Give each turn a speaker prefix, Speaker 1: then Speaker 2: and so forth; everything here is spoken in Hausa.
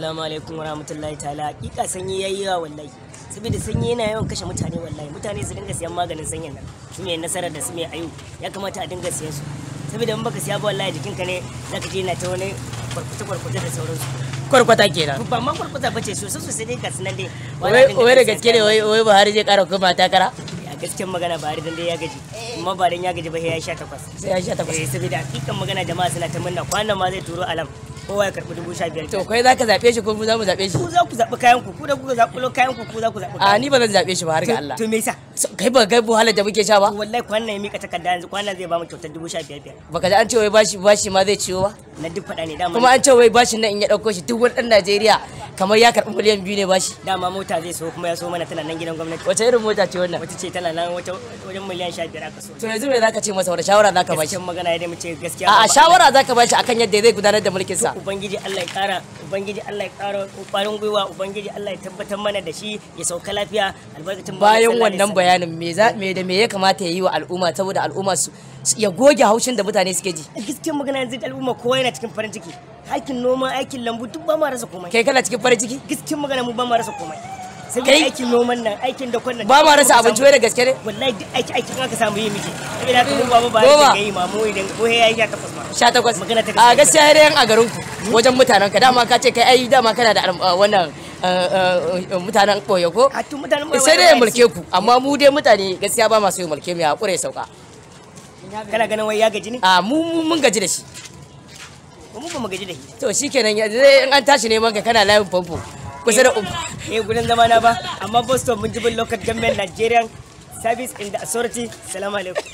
Speaker 1: Assalamu alaikum warahmatullahi ta'ala. Hakika sanyi yayi yawa wallahi. Saboda sanyi yana yawan kashe mutane wallahi. Mutane su dinga siyan maganin sanyin nan. Su ne nasarar da su mai ayu. Ya kamata a dinga siyan su. Saboda in baka siya ba wallahi jikinka ne zaka je yana ta wani kwarkwata da sauransu.
Speaker 2: Kwarkwata kenan.
Speaker 1: Ba ma kwarkwata bace sosai dai kasu nan dai.
Speaker 2: Wai da gaske ne wai Buhari zai kara kuma takara?
Speaker 1: A gaskiyar magana Buhari dan dai ya gaji. Amma ba dan ya gaji ba sai ya 18.
Speaker 2: Sai ya 18.
Speaker 1: Saboda hakikan magana jama'a suna ta munna kwanan ma zai turo alam. Kowa ya karɓi 15,000.
Speaker 2: To kai za ka zaɓe shi ko mu za mu zaɓe shi?
Speaker 1: Ku za ku zaɓi kayan ku da kuka zaɓulo kayan ku za ku zaɓi kayan.
Speaker 2: A ni ba zan zaɓe shi ba har ga Allah.
Speaker 1: To me yasa?
Speaker 2: Kai ba kai wahalar da muke sha ba?
Speaker 1: Wallahi kwanan ya mika takarda yanzu kwanan zai ba mu kyautar 15,000.
Speaker 2: Baka ji an ce wai bashi ma zai ciwo ba?
Speaker 1: Na duk faɗa ne dama.
Speaker 2: Kuma an ce wai bashin nan in ya ɗauko shi duk wani ɗan Najeriya kamar ya karɓi miliyan 2 ne bashi.
Speaker 1: Dama mota zai so kuma ya so mana tana nan gidan gwamnati.
Speaker 2: Wace irin mota ce wannan?
Speaker 1: Wata ce tana nan wajen miliyan 15 aka so.
Speaker 2: To yanzu me zaka ce masa, wani shawara zaka ba shi?
Speaker 1: Gaskiyar magana ya dai mu ce gaskiya.
Speaker 2: A'a shawara zaka ba shi akan yadda zai gudanar da mulkin sa.
Speaker 1: Ubangiji Allah ya ƙara ƙwarin gwiwa, Ubangiji Allah ya tabbatar mana da shi ya sauka lafiya albarkacin
Speaker 2: bayan wannan bayanin me ya kamata ya yi wa al'umma saboda al'umma su ya goge haushin da mutane suke ji.
Speaker 1: Gaskiyar magana yanzu al'umma kowa yana cikin farin ciki. Aikin noma, aikin lambu duk ba ma rasa komai.
Speaker 2: Kai kana cikin farin ciki?
Speaker 1: Gaskiyar magana mu ba ma rasa komai. Saboda aikin noman nan, aikin da kwannan
Speaker 2: ba ma rasa abinci wai da gaske ne?
Speaker 1: Wallahi duk aikin aka samu yi miki. Saboda haka mu baba ba da yi mamu idan ko ya yi 18 ma.
Speaker 2: 18. A gaskiya har yan a garin ku wajen mutanen ka dama ka ce kai ai dama kana da wannan mutanen koyo ko? Sai dai ya mulke ku amma mu dai mutane gaskiya ba masu yi mulke mu ya hakura ya sauka.
Speaker 1: Kana ganin wai ya gaji ne?
Speaker 2: A mun gaji da shi.
Speaker 1: Mu ba mu gaji da shi.
Speaker 2: To shikenan in an tashi neman ka kana layin famfo kusa da
Speaker 1: gurin zama na ba amma Boston mun jibin local government Nigerian Service in the Authority. Assalamu alaikum.